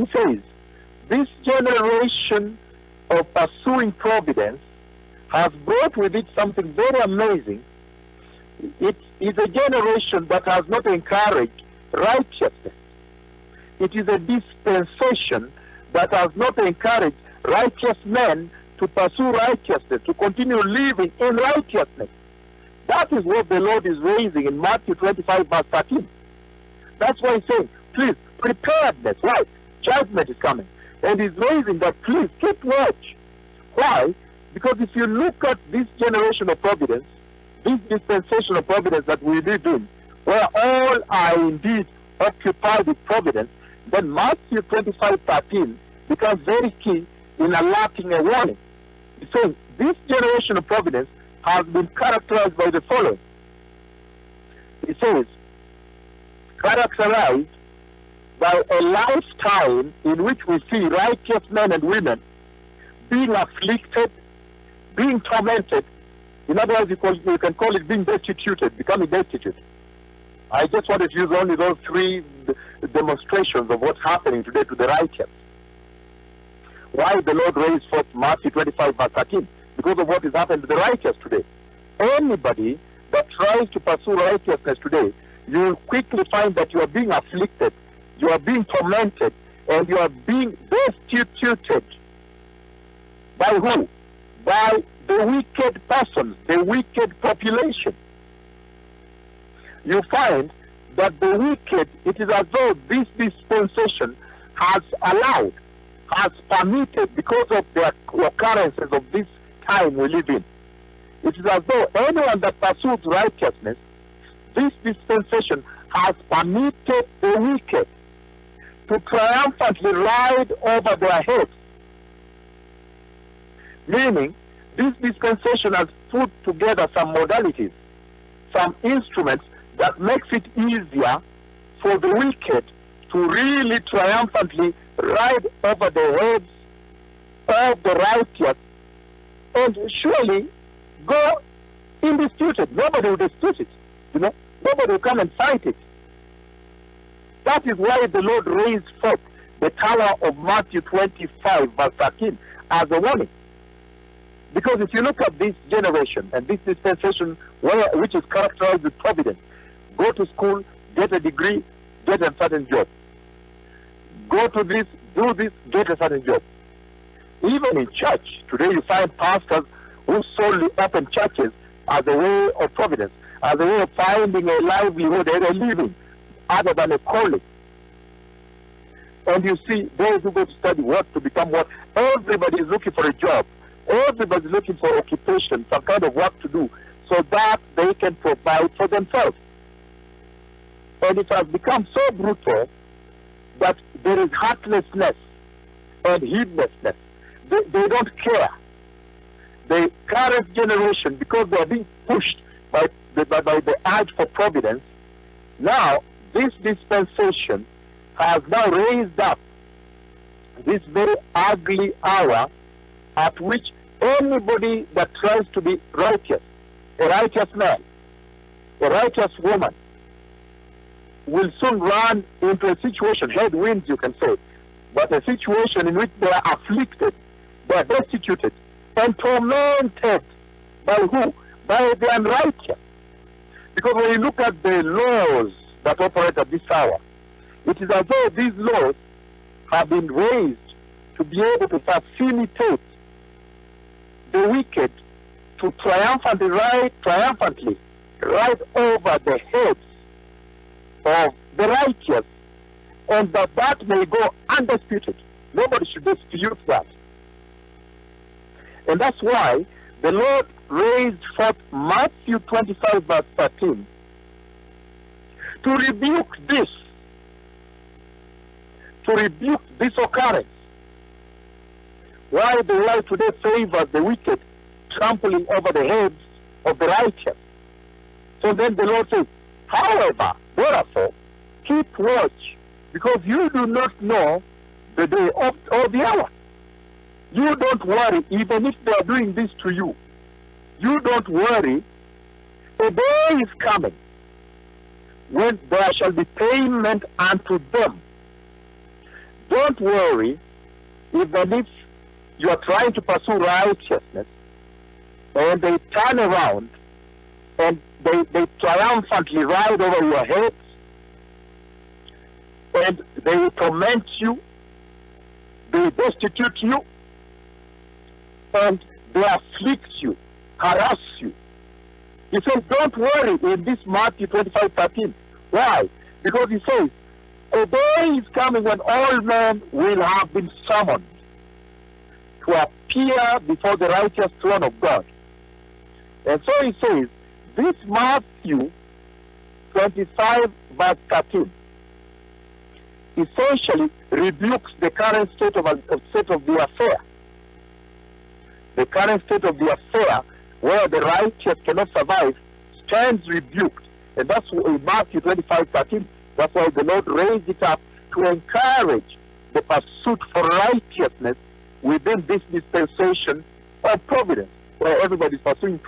He says, this generation of pursuing providence has brought with it something very amazing. It is a generation that has not encouraged righteousness. It is a dispensation that has not encouraged righteous men to pursue righteousness, to continue living in righteousness. That is what the Lord is raising in Matthew 25, verse 13. That's why he's saying, please, preparedness. Why? Judgment is coming. And he's raising that, please, keep watch. Why? Because if you look at this generation of providence, this dispensation of providence that we live in, where all are indeed occupied with providence, then Matthew 25:13 becomes very key in alerting a warning. It's saying this generation of providence has been characterized by the following. It says, characterized by a lifetime in which we see righteous men and women being afflicted, being tormented. In other words, you can call it being destituted, becoming destitute. I just wanted to use only those three demonstrations of what's happening today to the righteous. Why the Lord raised forth Matthew 25, verse 13? Because of what is happening to the righteous today. Anybody that tries to pursue righteousness today, you will quickly find that you are being afflicted, you are being tormented, and you are being destituted. By who? By the wicked persons, the wicked population. You find that the wicked, it is as though this dispensation has allowed, has permitted, because of the occurrences of this time we live in. It is as though anyone that pursues righteousness, this dispensation has permitted the wicked to triumphantly ride over their heads. Meaning, this dispensation has put together some modalities, some instruments that makes it easier for the wicked to really triumphantly ride over the heads of the righteous and surely go indisputed. Nobody will dispute it. Nobody will come and fight it. That is why the Lord raised forth the tower of Matthew 25, verse 13 as a warning. Because if you look at this generation and this dispensation which is characterized with providence, go to school, get a degree, get a certain job. Go to this, do this, get a certain job. Even in church, today you find pastors who solely open churches as a way of providence, as a way of finding a livelihood and a living, other than a calling. And you see those who go to study what to become what. Everybody is looking for a job. Everybody is looking for occupation, some kind of work to do, so that they can provide for themselves. And it has become so brutal that there is heartlessness and heedlessness. They don't care. The current generation, because they are being pushed by the urge for providence, now this dispensation has now raised up this very ugly hour at which anybody that tries to be righteous, a righteous man, a righteous woman, will soon run into a situation, headwinds you can say, but a situation in which they are afflicted, they are destituted, and tormented by who? By the unrighteous. Because when you look at the laws that operate at this hour, it is as though these laws have been raised to be able to facilitate the wicked to triumphantly ride over the heads of the righteous, and that may go undisputed. Nobody should dispute that. And that's why the Lord raised forth Matthew 25, verse 13 to rebuke this occurrence. Why the world today favors the wicked trampling over the heads of the righteous. So then the Lord says, however, therefore, keep watch, because you do not know the day or the hour. You don't worry, even if they are doing this to you. You don't worry. A day is coming when there shall be payment unto them. don't worry, even if you are trying to pursue righteousness, and they turn around and they triumphantly ride over your heads, and they will torment you, they will destitute you, and they afflict you, harass you. He says, don't worry in this Matthew 25:13. Why? Because he says, a day is coming when all men will have been summoned to appear before the righteous throne of God. And so he says, this Matthew 25:13 essentially rebukes the current state of the affair. The current state of the affair, where the righteous cannot survive, stands rebuked. And that's in Matthew 25:13. That's why the Lord raised it up to encourage the pursuit for righteousness within this dispensation of providence, where everybody is pursuing